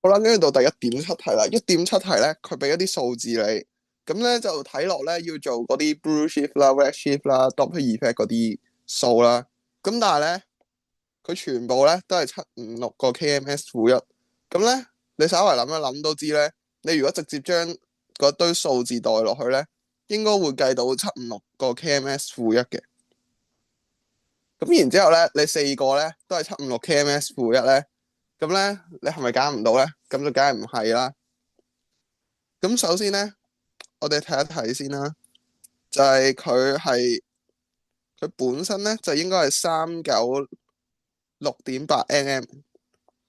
好啦，跟住到第1.7題啦。1.7題咧，佢俾一啲數字你，咁咧就睇落咧要做嗰啲 blue shift 啦、red shift 啦、Doppler effect 嗰啲數啦。咁但係咧，佢全部咧都係756個 kms負一。咁咧，你稍為諗一諗都知咧，你如果直接將嗰堆數字代落去咧，應該會計到756個 kms負一嘅。咁然之後咧，你四個咧都係756 kms負一咧。咁咧，你係咪揀唔到咧？咁就梗係唔係啦。咁首先咧，我哋睇一睇先啦，就係佢本身咧就應該係396.8 mm，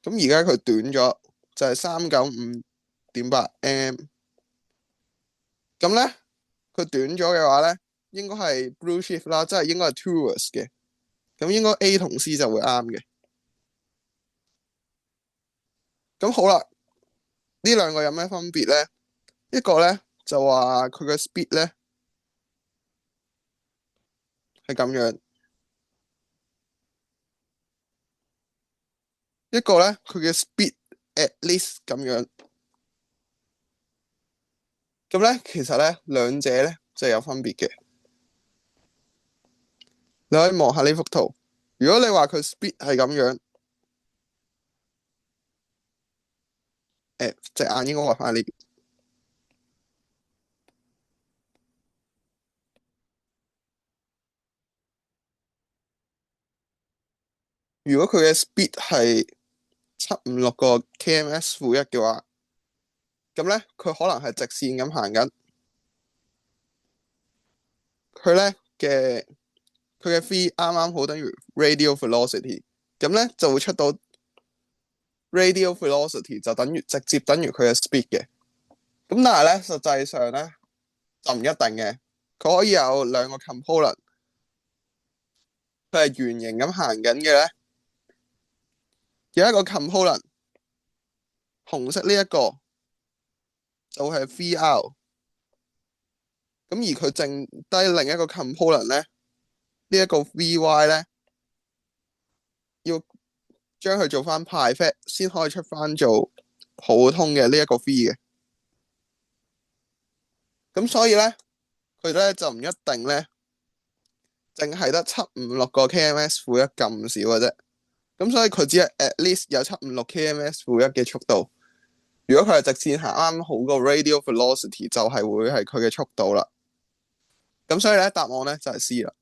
咁而家佢短咗就係395.8 mm。咁咧，佢短咗嘅話咧，應該係 blue shift 啦，即係應該係 towards 嘅。咁應該 A 同 C 就會啱嘅。咁好啦，呢兩個有咩分別咧？一個咧就話佢嘅 speed 咧係咁樣，一個咧佢嘅 speed at least 咁樣。咁咧其實咧兩者咧就有分別嘅。你可以望下呢幅圖，如果你話佢 speed 係咁樣，隻眼應該畫翻呢邊。如果佢嘅 speed 係756個 kms負一嘅話，咁咧佢可能係直線咁行緊，佢咧嘅佢嘅 v 啱啱好等於 radial velocity，咁咧就會出到 radial velocity 就直接等於佢嘅 speed 嘅。咁但係咧實際上咧就唔一定嘅，佢可以有兩個 component，佢係圓形咁行緊嘅咧，有一個 component 紅色呢一個就係 VR，咁而佢剩低另一個 component 咧，呢一個 VY 咧要將佢做翻派 fat 先可以出翻做普通嘅呢一個 V 嘅。咁所以咧佢咧就唔一定咧，淨係得756個 kms負一咁少嘅啫。咁所以佢只係 at least 有756 kms負一嘅速度。如果佢係直線行啱好個 radial velocity 就係會係佢嘅速度啦。咁所以咧答案咧就係 C 啦。